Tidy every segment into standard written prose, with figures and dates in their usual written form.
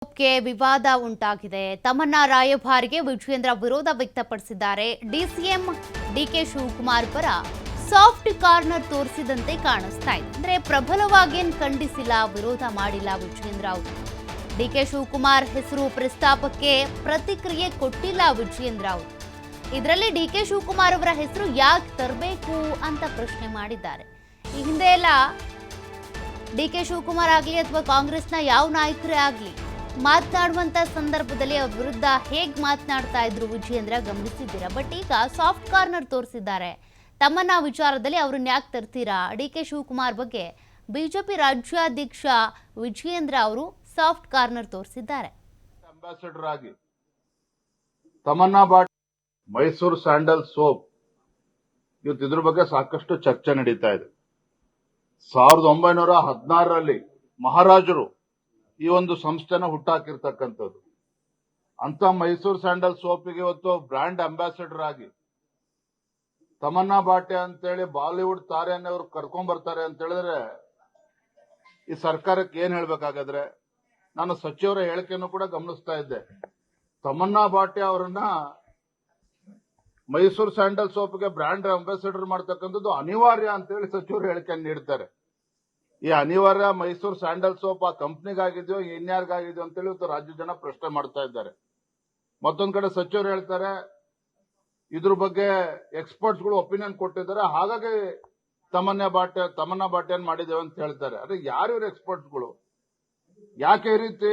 ಗೆ ವಿವಾದ ಉಂಟಾಗಿದೆ. ತಮನ್ನಾ ರಾಯಭಾರಿಗೆ ವಿಜಯೇಂದ್ರ ವಿರೋಧ ವ್ಯಕ್ತಪಡಿಸಿದ್ದಾರೆ. ಡಿಸಿಎಂ ಡಿಕೆ ಶಿವಕುಮಾರ್ ಪರ ಸಾಫ್ಟ್ ಕಾರ್ನರ್ ತೋರಿಸಿದಂತೆ ಕಾಣಿಸ್ತಾ ಇದೆ. ಅಂದ್ರೆ ಪ್ರಬಲವಾಗಿ ಖಂಡಿಸಿಲ್ಲ, ವಿರೋಧ ಮಾಡಿಲ್ಲ ವಿಜಯೇಂದ್ರ ಅವರು. ಡಿಕೆ ಶಿವಕುಮಾರ್ ಹೆಸರು ಪ್ರಸ್ತಾಪಕ್ಕೆ ಪ್ರತಿಕ್ರಿಯೆ ಕೊಟ್ಟಿಲ್ಲ ವಿಜಯೇಂದ್ರ ಅವರು. ಇದರಲ್ಲಿ ಡಿಕೆ ಶಿವಕುಮಾರ್ ಅವರ ಹೆಸರು ಯಾಕೆ ತರಬೇಕು ಅಂತ ಪ್ರಶ್ನೆ ಮಾಡಿದ್ದಾರೆ. ಈ ಹಿಂದೆ ಎಲ್ಲ ಡಿಕೆ ಶಿವಕುಮಾರ್ ಆಗಲಿ ಅಥವಾ ಕಾಂಗ್ರೆಸ್ನ ಯಾವ ನಾಯಕರೇ ಆಗಲಿ ಮಾತನಾಡುವಂತ ಸಂದರ್ಭದಲ್ಲಿ ಅವ್ರ ವಿರುದ್ಧ ಹೇಗೆ ಮಾತನಾಡ್ತಾ ಇದ್ರು ವಿಜಯೇಂದ್ರ ಗಮನಿಸಿದ್ದೀರಾ. ಬಟ್ ಈಗ ಸಾಫ್ಟ್ ಕಾರ್ನರ್ ತೋರಿಸಿದ್ದಾರೆ. ತಮ್ಮನ್ನ ವಿಚಾರದಲ್ಲಿ ಅವ್ರನ್ನ ಯಾಕೆ ತರ್ತೀರಾ? ಡಿಕೆ ಶಿವಕುಮಾರ್ ಬಗ್ಗೆ ಬಿಜೆಪಿ ರಾಜ್ಯಾಧ್ಯಕ್ಷ ವಿಜಯೇಂದ್ರ ಅವರು ಸಾಫ್ಟ್ ಕಾರ್ನರ್ ತೋರಿಸಿದ್ದಾರೆ. ಅಂಬಾಸಿಡರ್ ಆಗಿ ತಮನ್ನಾ ಬಾಟ್ ಮೈಸೂರು ಸ್ಯಾಂಡಲ್ ಸೋಪ್ ಇವತ್ತು ಇದ್ರ ಬಗ್ಗೆ ಸಾಕಷ್ಟು ಚರ್ಚೆ ನಡೀತಾ ಇದೆ. 1916ರಲ್ಲಿ ಮಹಾರಾಜರು ಈ ಒಂದು ಸಂಸ್ಥೆನ ಹುಟ್ಟಾಕಿರ್ತಕ್ಕಂಥದ್ದು. ಅಂತ ಮೈಸೂರು ಸ್ಯಾಂಡಲ್ ಸೋಪಿಗೆ ಇವತ್ತು ಬ್ರ್ಯಾಂಡ್ ಅಂಬಾಸಿಡರ್ ಆಗಿ ತಮನ್ನಾ ಬಾಟೆ ಅಂತೇಳಿ ಬಾಲಿವುಡ್ ತಾರೆಯನ್ನವರು ಕರ್ಕೊಂಡ್ ಬರ್ತಾರೆ ಅಂತ ಹೇಳಿದ್ರೆ ಈ ಸರ್ಕಾರಕ್ಕೆ ಏನ್ ಹೇಳ್ಬೇಕಾಗಾದ್ರೆ, ನಾನು ಸಚಿವರ ಹೇಳಿಕೆಯನ್ನು ಕೂಡ ಗಮನಿಸ್ತಾ ಇದ್ದೆ. ತಮನ್ನಾ ಬಾಟೆ ಅವರನ್ನ ಮೈಸೂರು ಸ್ಯಾಂಡಲ್ ಸೋಪ್ಗೆ ಬ್ರ್ಯಾಂಡ್ ಅಂಬಾಸಿಡರ್ ಮಾಡ್ತಕ್ಕಂಥದ್ದು ಅನಿವಾರ್ಯ ಅಂತೇಳಿ ಸಚಿವರು ಹೇಳಿಕೆಯನ್ನು ನೀಡ್ತಾರೆ. ಈ ಅನಿವಾರ್ಯ ಮೈಸೂರು ಸ್ಯಾಂಡಲ್ ಸೋಪ್ ಆ ಕಂಪ್ನಿಗಾಗಿದೆಯೋ ಇನ್ಯಾರಿಗಾಗಿದೆಯೋ ಅಂತೇಳಿ ಇವತ್ತು ರಾಜ್ಯ ಜನ ಪ್ರಶ್ನೆ ಮಾಡ್ತಾ ಇದ್ದಾರೆ. ಮತ್ತೊಂದ್ ಕಡೆ ಸಚಿವರು ಹೇಳ್ತಾರೆ ಇದ್ರ ಬಗ್ಗೆ ಎಕ್ಸ್ಪರ್ಟ್ಸ್ಗಳು ಒಪಿನಿಯನ್ ಕೊಟ್ಟಿದ್ದಾರೆ, ಹಾಗಾಗಿ ತಮನ್ನಾ ಬಾಟೆಯನ್ನು ಮಾಡಿದ್ದೇವೆ ಅಂತ ಹೇಳ್ತಾರೆ. ಅದೇ ಯಾರು ಇವರು ಎಕ್ಸ್ಪರ್ಟ್ಸ್ಗಳು? ಯಾಕೆ ಈ ರೀತಿ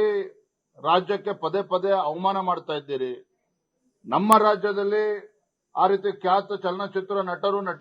ರಾಜ್ಯಕ್ಕೆ ಪದೇ ಪದೇ ಅವಮಾನ ಮಾಡ್ತಾ ಇದ್ದೀರಿ? ನಮ್ಮ ರಾಜ್ಯದಲ್ಲಿ ಆ ರೀತಿ ಖ್ಯಾತ ಚಲನಚಿತ್ರ ನಟರು ನಟಿ